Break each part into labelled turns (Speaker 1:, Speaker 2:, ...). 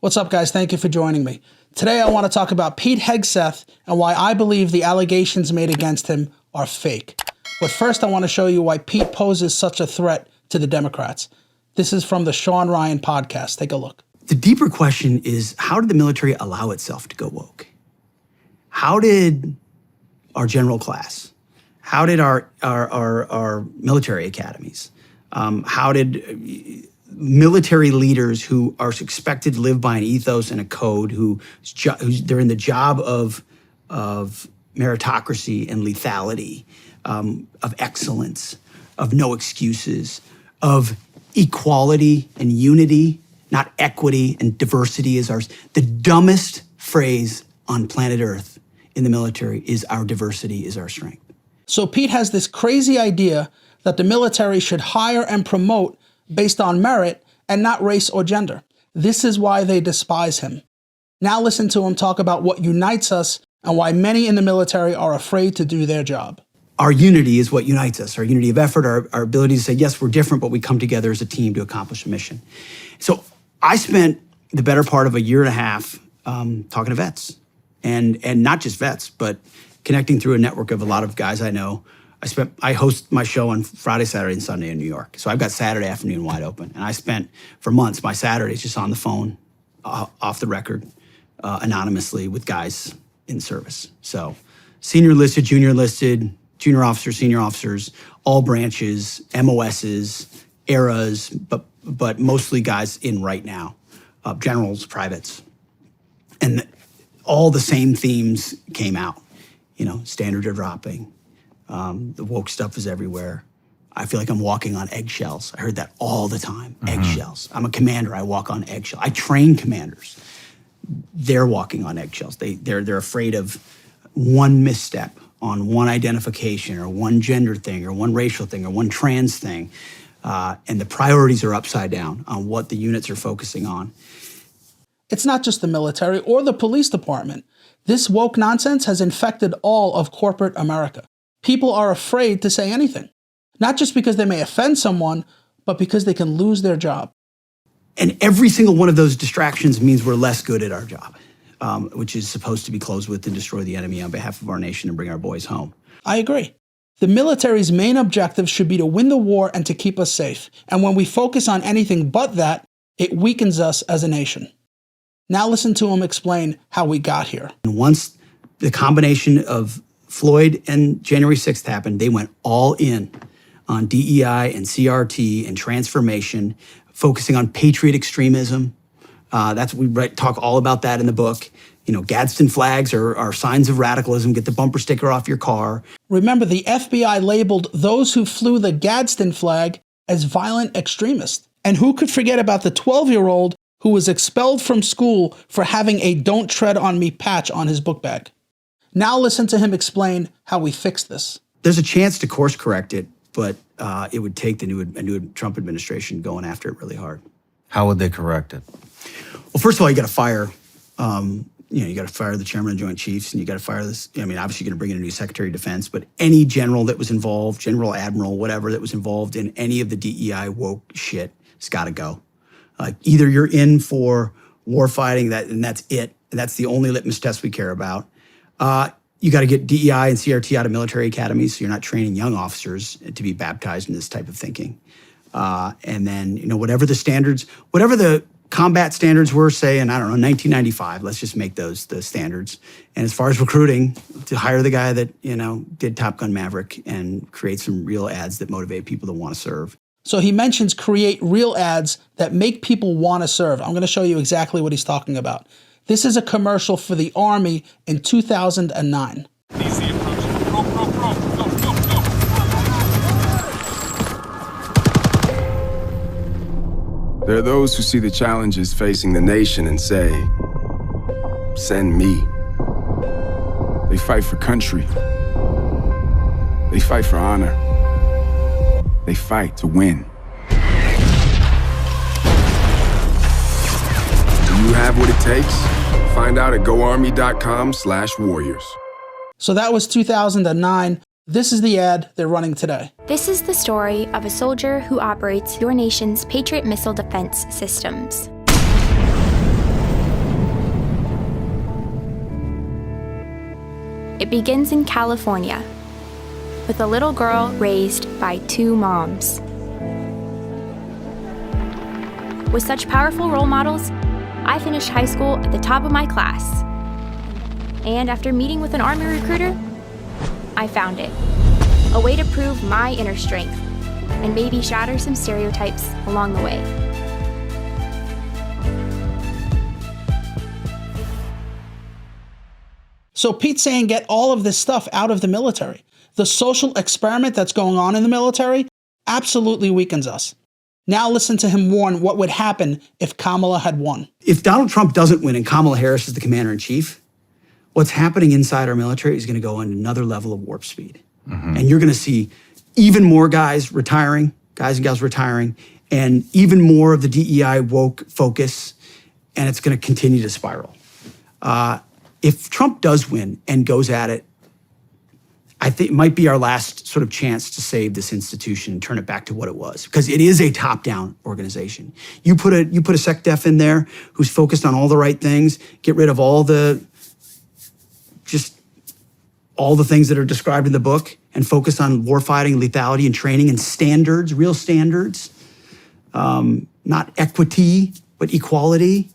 Speaker 1: What's up, guys? Thank you for joining me. Today I want to talk about Pete Hegseth and why I believe the allegations made against him are fake. But first I want to show you why Pete poses such a threat to the Democrats. This is from the Sean Ryan podcast. Take a look.
Speaker 2: The deeper question is, how did the military allow itself to go woke? How did our general class, how did our military academies, how did military leaders who are expected to live by an ethos and a code, they're in the job of meritocracy and lethality, of excellence, of no excuses, of equality and unity, not equity and diversity is ours. The dumbest phrase on planet Earth in the military is our diversity is our strength.
Speaker 1: So Pete has this crazy idea that the military should hire and promote based on merit and not race or gender. This is why they despise him. Now listen to him talk about what unites us and why many in the military are afraid to do their job.
Speaker 2: Our unity is what unites us, our unity of effort, our ability to say, yes, we're different, but we come together as a team to accomplish a mission. So I spent the better part of a year and a half talking to vets, and not just vets, but connecting through a network of a lot of guys I know. I host my show on Friday, Saturday, and Sunday in New York. So I've got Saturday afternoon wide open. And I spent, for months, my Saturdays just on the phone, off the record, anonymously with guys in service. So senior enlisted, junior enlisted, junior officers, senior officers, all branches, MOSs, eras, but mostly guys in right now, generals, privates. And all the same themes came out. You know, standards are dropping. The woke stuff is everywhere. I feel like I'm walking on eggshells. I heard that all the time, eggshells. I'm a commander, I walk on eggshells. I train commanders. They're walking on eggshells. They're afraid of one misstep on one identification or one gender thing or one racial thing or one trans thing. And the priorities are upside down on what the units are focusing on.
Speaker 1: It's not just the military or the police department. This woke nonsense has infected all of corporate America. People are afraid to say anything, not just because they may offend someone, but because they can lose their job.
Speaker 2: And every single one of those distractions means we're less good at our job, which is supposed to be closed with and destroy the enemy on behalf of our nation and bring our boys home.
Speaker 1: I agree. The military's main objective should be to win the war and to keep us safe. And when we focus on anything but that, it weakens us as a nation. Now listen to him explain how we got here.
Speaker 2: And once the combination of Floyd and January 6th happened, they went all in on DEI and CRT and transformation, focusing on patriot extremism. We talk all about that in the book. You know, Gadsden flags are signs of radicalism. Get the bumper sticker off your car.
Speaker 1: Remember, the FBI labeled those who flew the Gadsden flag as violent extremists. And who could forget about the 12-year-old who was expelled from school for having a "Don't Tread on Me" patch on his book bag? Now listen to him explain how we fix this.
Speaker 2: There's a chance to course correct it, but it would take the new Trump administration going after it really hard.
Speaker 3: How would they correct it?
Speaker 2: Well, first of all, you got to fire. You got to fire the chairman of the Joint Chiefs, and you got to fire this. I mean, obviously, you're going to bring in a new Secretary of Defense, but any general that was involved, general, admiral, whatever that was involved in any of the DEI woke shit, has got to go. Either you're in for war fighting, and that's it, and that's the only litmus test we care about. You got to get DEI and CRT out of military academies, so you're not training young officers to be baptized in this type of thinking. And then, whatever the standards, whatever the combat standards were, say, in, 1995, let's just make those the standards. And as far as recruiting, to hire the guy that, did Top Gun Maverick and create some real ads that motivate people to want to serve.
Speaker 1: So he mentions create real ads that make people want to serve. I'm going to show you exactly what he's talking about. This is a commercial for the Army in 2009.
Speaker 4: Easy approach. Go, go, go, go, go, go.
Speaker 5: There are those who see the challenges facing the nation and say, send me. They fight for country. They fight for honor. They fight to win. Do you have what it takes? Find out at goarmy.com/warriors.
Speaker 1: So that was 2009. This is the ad they're running today.
Speaker 6: This is the story of a soldier who operates your nation's Patriot missile defense systems. It begins in California, with a little girl raised by 2 moms. With such powerful role models, I finished high school at the top of my class. And after meeting with an Army recruiter, I found it. A way to prove my inner strength and maybe shatter some stereotypes along the way.
Speaker 1: So Pete's saying get all of this stuff out of the military. The social experiment that's going on in the military absolutely weakens us. Now listen to him warn what would happen if Kamala had won.
Speaker 2: If Donald Trump doesn't win and Kamala Harris is the commander-in-chief, what's happening inside our military is going to go on another level of warp speed. And you're going to see even more guys retiring, guys and gals retiring, and even more of the DEI woke focus, and it's going to continue to spiral. If Trump does win and goes at it, I think it might be our last sort of chance to save this institution and turn it back to what it was, because it is a top-down organization. You put a SecDef in there who's focused on all the right things, get rid of all the things that are described in the book, and focus on warfighting, lethality, and training and standards, real standards, not equity, but equality.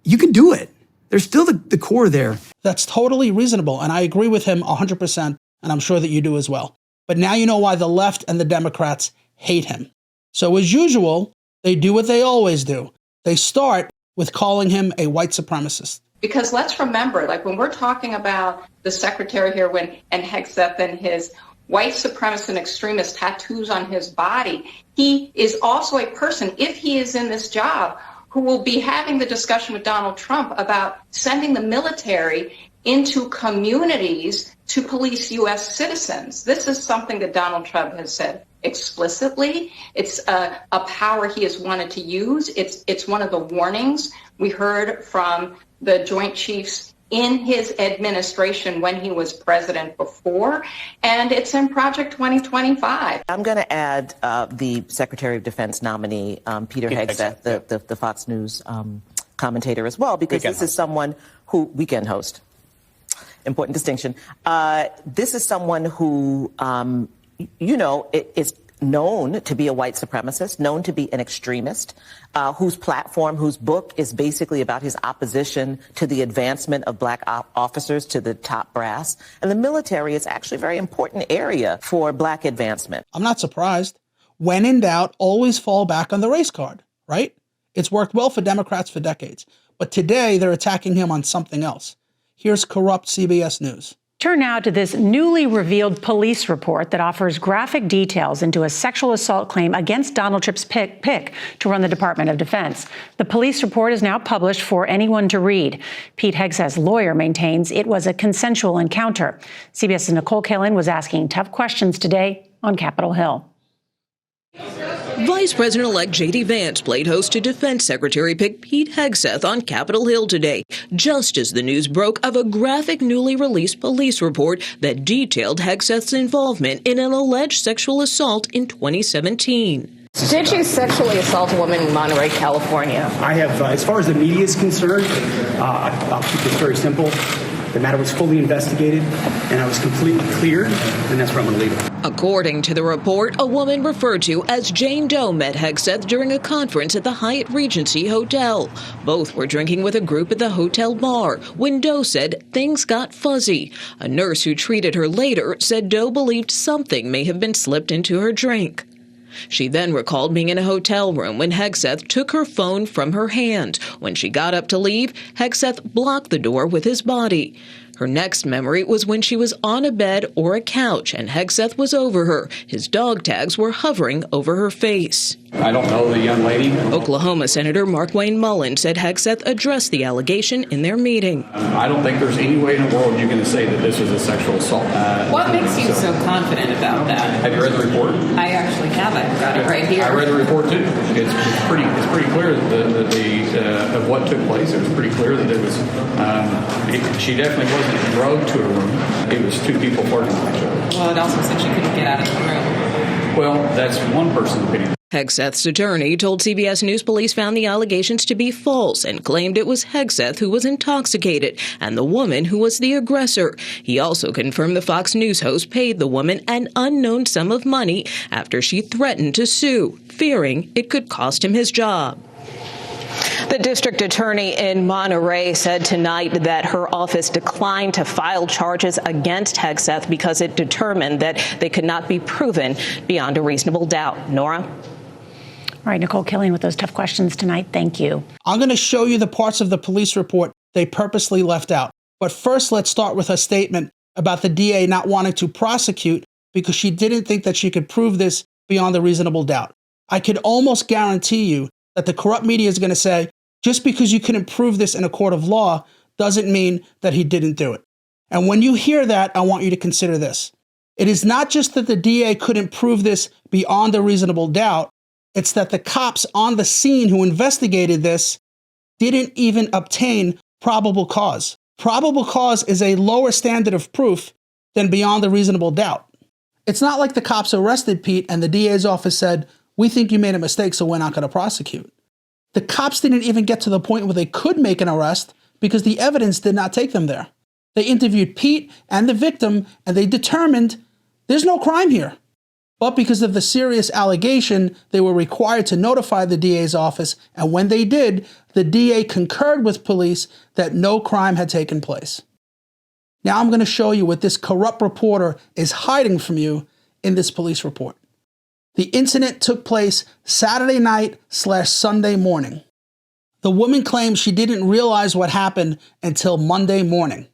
Speaker 2: You can do it. There's still the core there.
Speaker 1: That's totally reasonable, and I agree with him 100%, and I'm sure that you do as well. But now you know why the left and the Democrats hate him. So as usual, they do what they always do. They start with calling him a white supremacist.
Speaker 3: Because let's remember, like when we're talking about the secretary here and Hegseth and his white supremacist and extremist tattoos on his body, he is also a person, if he is in this job, who will be having the discussion with Donald Trump about sending the military into communities to police U.S. citizens. This is something that Donald Trump has said explicitly. It's a power he has wanted to use. It's one of the warnings we heard from the Joint Chiefs in his administration when he was president before, and it's in Project 2025.
Speaker 7: I'm going to add the Secretary of Defense nominee, Peter Hegseth, the Fox News commentator as well, because this is someone who, weekend host, important distinction. This is someone who, is known to be a white supremacist, known to be an extremist, whose platform, whose book is basically about his opposition to the advancement of black officers to the top brass. And the military is actually a very important area for black advancement.
Speaker 1: I'm not surprised. When in doubt, always fall back on the race card, right? It's worked well for Democrats for decades. But today, they're attacking him on something else. Here's corrupt CBS News.
Speaker 8: Turn now to this newly revealed police report that offers graphic details into a sexual assault claim against Donald Trump's pick to run the Department of Defense. The police report is now published for anyone to read. Pete Hegseth's lawyer maintains it was a consensual encounter. CBS's Nicole Kalin was asking tough questions today on Capitol Hill.
Speaker 9: Vice President-elect J.D. Vance played host to Defense Secretary pick Pete Hegseth on Capitol Hill today, just as the news broke of a graphic newly released police report that detailed Hegseth's involvement in an alleged sexual assault in 2017.
Speaker 10: Did you sexually assault a woman in Monterey, California?
Speaker 11: I have, as far as the media is concerned, I'll keep this very simple. The matter was fully investigated, and I was completely cleared, and that's where I'm going to leave it.
Speaker 9: According to the report, a woman referred to as Jane Doe met Hegseth during a conference at the Hyatt Regency Hotel. Both were drinking with a group at the hotel bar when Doe said things got fuzzy. A nurse who treated her later said Doe believed something may have been slipped into her drink. She then recalled being in a hotel room when Hegseth took her phone from her hand. When she got up to leave, Hegseth blocked the door with his body. Her next memory was when she was on a bed or a couch and Hegseth was over her. His dog tags were hovering over her face.
Speaker 12: I don't know the young lady.
Speaker 9: Oklahoma Senator Markwayne Mullin said Hegseth addressed the allegation in their meeting.
Speaker 12: I don't think there's any way in the world you can say that this was a sexual assault.
Speaker 10: What makes you so confident about that?
Speaker 12: Have you read the report?
Speaker 10: I actually have. I've got it right here.
Speaker 12: I read the report too. It's pretty clear that of what took place. It was pretty clear that it was. She definitely wasn't drugged to a room. It was two people flirting with each other.
Speaker 10: Well, it also said she couldn't get out of the room.
Speaker 12: Well, that's one person's opinion.
Speaker 9: Hegseth's attorney told CBS News police found the allegations to be false and claimed it was Hegseth who was intoxicated and the woman who was the aggressor. He also confirmed the Fox News host paid the woman an unknown sum of money after she threatened to sue, fearing it could cost him his job.
Speaker 10: The district attorney in Monterey said tonight that her office declined to file charges against Hegseth because it determined that they could not be proven beyond a reasonable doubt. Nora?
Speaker 8: All right, Nicole Killian with those tough questions tonight. Thank you.
Speaker 1: I'm going to show you the parts of the police report they purposely left out. But first, let's start with her statement about the DA not wanting to prosecute because she didn't think that she could prove this beyond a reasonable doubt. I could almost guarantee you that the corrupt media is going to say, just because you couldn't prove this in a court of law doesn't mean that he didn't do it. And when you hear that, I want you to consider this. It is not just that the DA couldn't prove this beyond a reasonable doubt. It's that the cops on the scene who investigated this didn't even obtain probable cause. Probable cause is a lower standard of proof than beyond a reasonable doubt. It's not like the cops arrested Pete and the DA's office said, we think you made a mistake, so we're not going to prosecute. The cops didn't even get to the point where they could make an arrest because the evidence did not take them there. They interviewed Pete and the victim, and they determined there's no crime here. But because of the serious allegation, they were required to notify the DA's office, and when they did, the DA concurred with police that no crime had taken place. Now I'm going to show you what this corrupt reporter is hiding from you in this police report. The incident took place Saturday night/Sunday morning. The woman claims she didn't realize what happened until Monday morning.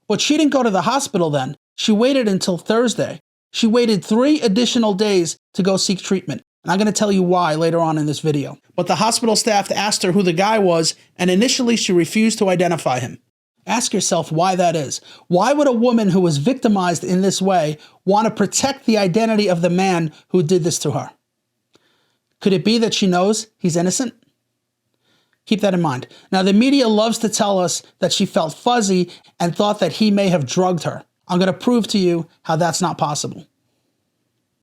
Speaker 1: But she didn't go to the hospital then. She waited until Thursday. She waited 3 additional days to go seek treatment. And I'm going to tell you why later on in this video. But the hospital staff asked her who the guy was, and initially she refused to identify him. Ask yourself why that is. Why would a woman who was victimized in this way want to protect the identity of the man who did this to her? Could it be that she knows he's innocent? Keep that in mind. Now, the media loves to tell us that she felt fuzzy and thought that he may have drugged her. I'm going to prove to you how that's not possible.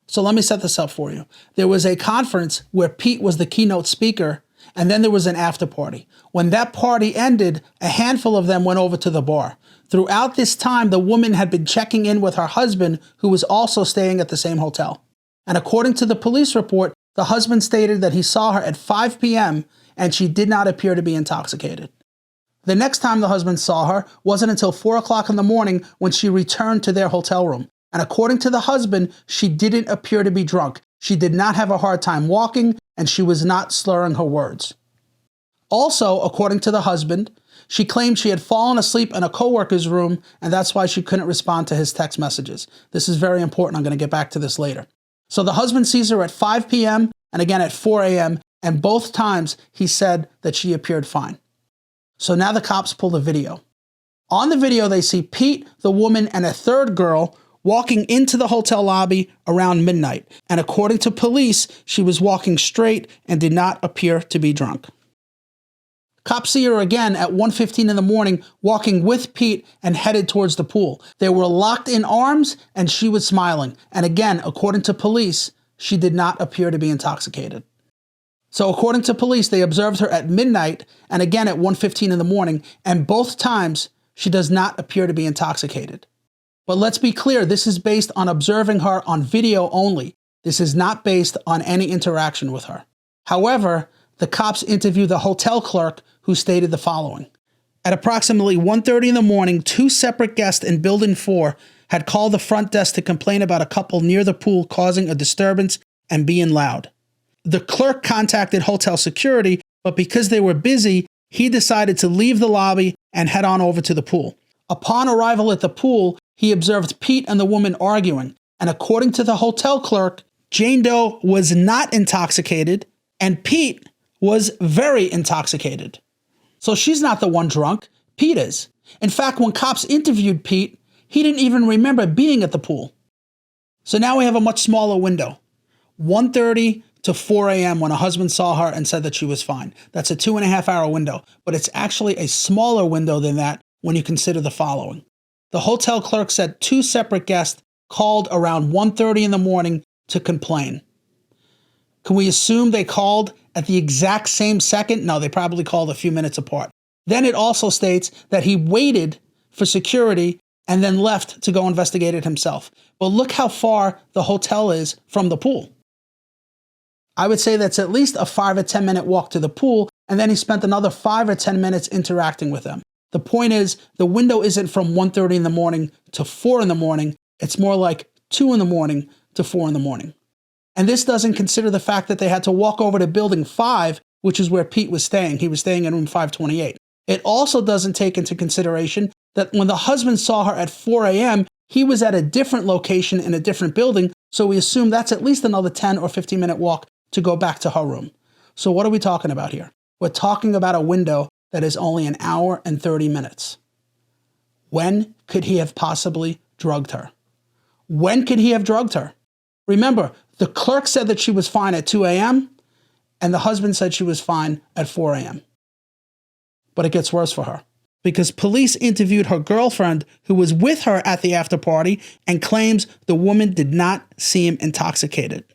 Speaker 1: So let me set this up for you. There was a conference where Pete was the keynote speaker, and then there was an after party. When that party ended, a handful of them went over to the bar. Throughout this time, the woman had been checking in with her husband, who was also staying at the same hotel. And according to the police report, the husband stated that he saw her at 5 p.m. and she did not appear to be intoxicated. The next time the husband saw her wasn't until 4 o'clock in the morning when she returned to their hotel room. And according to the husband, she didn't appear to be drunk. She did not have a hard time walking, and she was not slurring her words. Also, according to the husband, she claimed she had fallen asleep in a coworker's room, and that's why she couldn't respond to his text messages. This is very important. I'm going to get back to this later. So the husband sees her at 5 p.m. and again at 4 a.m., and both times he said that she appeared fine. So now the cops pull the video. On the video, they see Pete, the woman, and a third girl walking into the hotel lobby around midnight. And according to police, she was walking straight and did not appear to be drunk. Cops see her again at 1:15 in the morning, walking with Pete and headed towards the pool. They were locked in arms and she was smiling. And again, according to police, she did not appear to be intoxicated. So according to police, they observed her at midnight and again at 1:15 in the morning, and both times she does not appear to be intoxicated. But let's be clear, this is based on observing her on video only. This is not based on any interaction with her. However, the cops interviewed the hotel clerk who stated the following. At approximately 1:30 in the morning, 2 separate guests in Building 4 had called the front desk to complain about a couple near the pool causing a disturbance and being loud. The clerk contacted hotel security, but because they were busy, he decided to leave the lobby and head on over to the pool. Upon arrival at the pool, he observed Pete and the woman arguing, and according to the hotel clerk, Jane Doe was not intoxicated, and Pete was very intoxicated. So she's not the one drunk, Pete is. In fact, when cops interviewed Pete, he didn't even remember being at the pool. So now we have a much smaller window, 1:30 to 4 a.m. when a husband saw her and said that she was fine. That's a 2.5-hour window, but it's actually a smaller window than that when you consider the following. The hotel clerk said 2 separate guests called around 1:30 in the morning to complain. Can we assume they called at the exact same second? No, they probably called a few minutes apart. Then it also states that he waited for security and then left to go investigate it himself. But look how far the hotel is from the pool. I would say that's at least a 5 or 10 minute walk to the pool, and then he spent another 5 or 10 minutes interacting with them. The point is, the window isn't from 1:30 in the morning to 4 in the morning. It's more like 2 in the morning to 4 in the morning. And this doesn't consider the fact that they had to walk over to building 5, which is where Pete was staying. He was staying in room 528. It also doesn't take into consideration that when the husband saw her at 4 a.m., he was at a different location in a different building, so we assume that's at least another 10 or 15 minute walk to go back to her room. So what are we talking about here? We're talking about a window that is only an hour and 30 minutes. When could he have possibly drugged her? When could he have drugged her? Remember, the clerk said that she was fine at 2 a.m., and the husband said she was fine at 4 a.m. But it gets worse for her, because police interviewed her girlfriend who was with her at the after party and claims the woman did not seem intoxicated.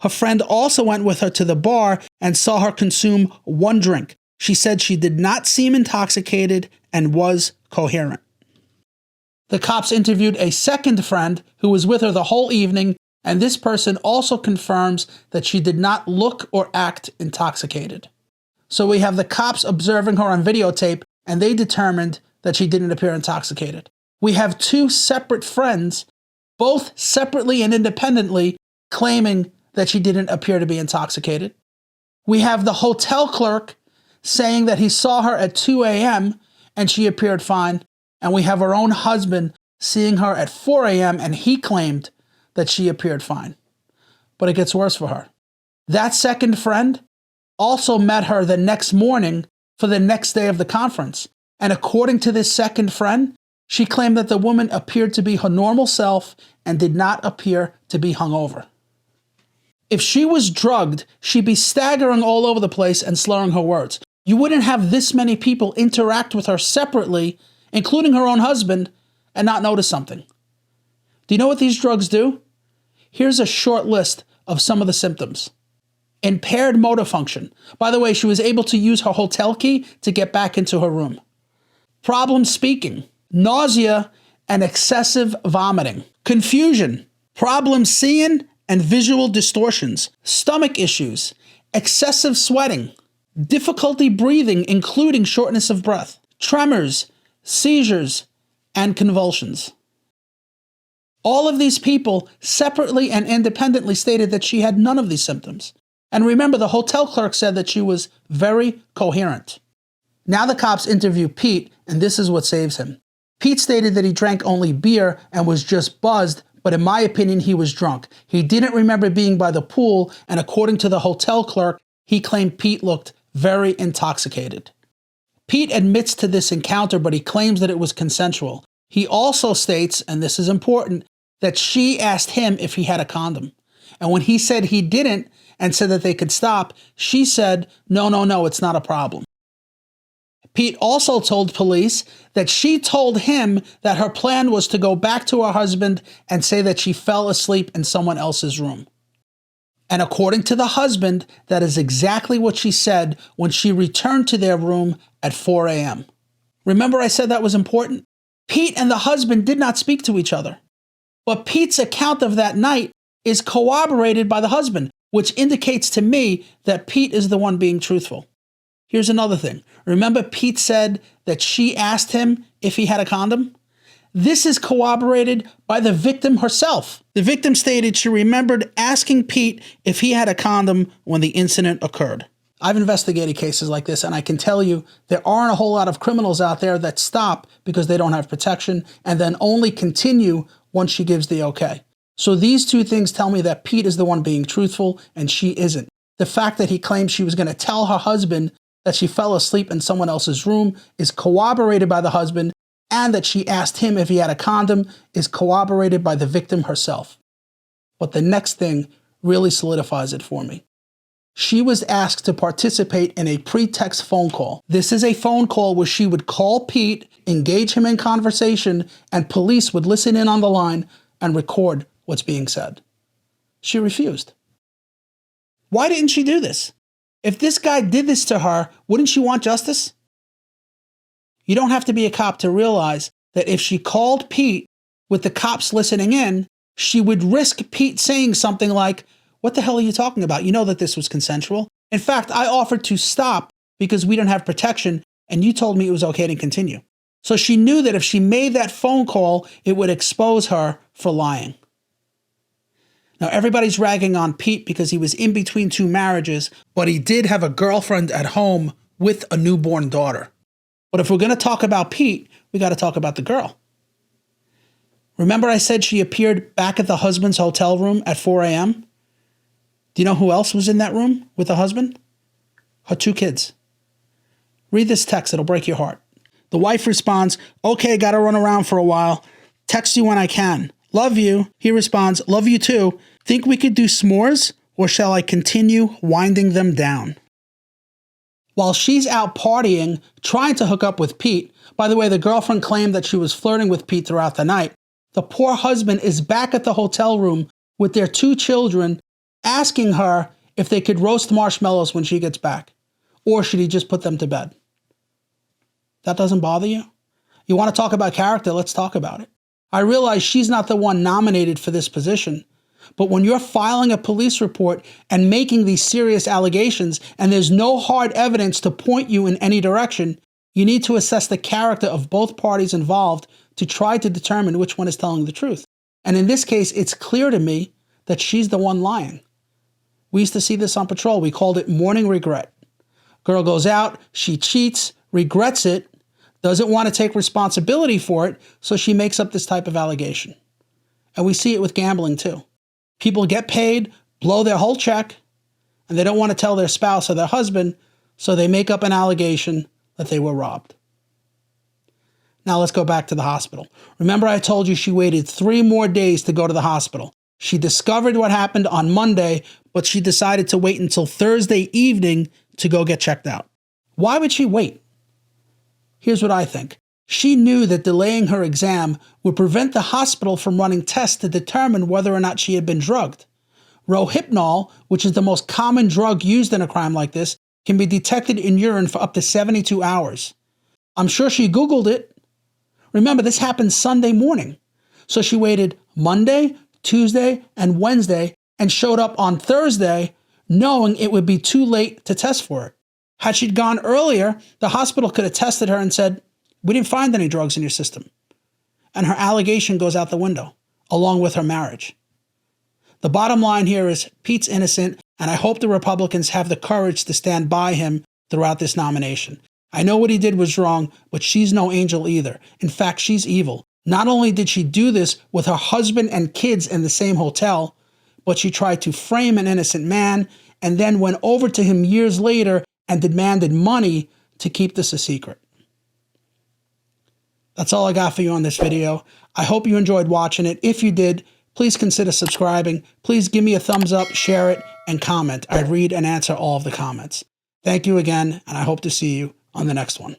Speaker 1: Her friend also went with her to the bar and saw her consume 1 drink. She said she did not seem intoxicated and was coherent. The cops interviewed a second friend who was with her the whole evening, and this person also confirms that she did not look or act intoxicated. So we have the cops observing her on videotape, and they determined that she didn't appear intoxicated. We have 2 separate friends, both separately and independently, claiming that she didn't appear to be intoxicated. We have the hotel clerk saying that he saw her at 2 a.m. and she appeared fine. And we have her own husband seeing her at 4 a.m. and he claimed that she appeared fine. But it gets worse for her. That second friend also met her the next morning for the next day of the conference. And according to this second friend, she claimed that the woman appeared to be her normal self and did not appear to be hungover. If she was drugged, she'd be staggering all over the place and slurring her words. You wouldn't have this many people interact with her separately, including her own husband, and not notice something. Do you know what these drugs do? Here's a short list of some of the symptoms. Impaired motor function. By the way, she was able to use her hotel key to get back into her room. Problem speaking. Nausea and excessive vomiting. Confusion. Problem seeing and visual distortions. Stomach issues. Excessive sweating. Difficulty breathing, including shortness of breath. Tremors, seizures, and convulsions. All of these people separately and independently stated that she had none of these symptoms. And remember, the hotel clerk said that she was very coherent. Now the cops interview Pete, and this is what saves him. Pete stated that he drank only beer and was just buzzed, but in my opinion, he was drunk. He didn't remember being by the pool, and according to the hotel clerk, he claimed Pete looked very intoxicated. Pete admits to this encounter, but he claims that it was consensual. He also states, and this is important, that she asked him if he had a condom. And when he said he didn't and said that they could stop, she said, no, it's not a problem. Pete also told police that she told him that her plan was to go back to her husband and say that she fell asleep in someone else's room. And according to the husband, that is exactly what she said when she returned to their room at 4 a.m. Remember I said that was important? Pete and the husband did not speak to each other. But Pete's account of that night is corroborated by the husband, which indicates to me that Pete is the one being truthful. Here's another thing. Remember Pete said that she asked him if he had a condom? This is corroborated by the victim herself. The victim stated she remembered asking Pete if he had a condom when the incident occurred. I've investigated cases like this, and I can tell you there aren't a whole lot of criminals out there that stop because they don't have protection and then only continue once she gives the okay. So these 2 things tell me that Pete is the one being truthful and she isn't. The fact that he claimed she was going to tell her husband that she fell asleep in someone else's room is corroborated by the husband, and that she asked him if he had a condom is corroborated by the victim herself. But the next thing really solidifies it for me. She was asked to participate in a pretext phone call. This is a phone call where she would call Pete, engage him in conversation, and police would listen in on the line and record what's being said. She refused. Why didn't she do this? If this guy did this to her, wouldn't she want justice? You don't have to be a cop to realize that if she called Pete with the cops listening in, she would risk Pete saying something like, "What the hell are you talking about? You know that this was consensual. In fact, I offered to stop because we don't have protection, and you told me it was okay to continue." So she knew that if she made that phone call, it would expose her for lying. Now, everybody's ragging on Pete because he was in between two marriages, but he did have a girlfriend at home with a newborn daughter. But if we're going to talk about Pete, we got to talk about the girl. Remember I said she appeared back at the husband's hotel room at 4 a.m.? Do you know who else was in that room with the husband? Her 2 kids. Read this text, it'll break your heart. The wife responds, "Okay, gotta run around for a while. Text you when I can. Love you." He responds, "Love you too. Think we could do s'mores, or shall I continue winding them down?" While she's out partying, trying to hook up with Pete, by the way, the girlfriend claimed that she was flirting with Pete throughout the night, the poor husband is back at the hotel room with their 2 children, asking her if they could roast marshmallows when she gets back, or should he just put them to bed? That doesn't bother you? You want to talk about character? Let's talk about it. I realize she's not the one nominated for this position, but when you're filing a police report and making these serious allegations and there's no hard evidence to point you in any direction, you need to assess the character of both parties involved to try to determine which one is telling the truth. And in this case, it's clear to me that she's the one lying. We used to see this on patrol. We called it morning regret. Girl goes out, she cheats, regrets it, doesn't want to take responsibility for it, so she makes up this type of allegation. And we see it with gambling too. People get paid, blow their whole check, and they don't want to tell their spouse or their husband, so they make up an allegation that they were robbed. Now let's go back to the hospital. Remember I told you she waited 3 more days to go to the hospital. She discovered what happened on Monday, but she decided to wait until Thursday evening to go get checked out. Why would she wait? Here's what I think. She knew that delaying her exam would prevent the hospital from running tests to determine whether or not she had been drugged. Rohypnol, which is the most common drug used in a crime like this, can be detected in urine for up to 72 hours. I'm sure she Googled it. Remember, this happened Sunday morning. So she waited Monday, Tuesday, and Wednesday and showed up on Thursday knowing it would be too late to test for it. Had she gone earlier, the hospital could have tested her and said, "We didn't find any drugs in your system." And her allegation goes out the window, along with her marriage. The bottom line here is Pete's innocent, and I hope the Republicans have the courage to stand by him throughout this nomination. I know what he did was wrong, but she's no angel either. In fact, she's evil. Not only did she do this with her husband and kids in the same hotel, but she tried to frame an innocent man and then went over to him years later and demanded money to keep this a secret. That's all I got for you on this video. I hope you enjoyed watching it. If you did, please consider subscribing. Please give me a thumbs up, share it, and comment. I read and answer all of the comments. Thank you again, and I hope to see you on the next one.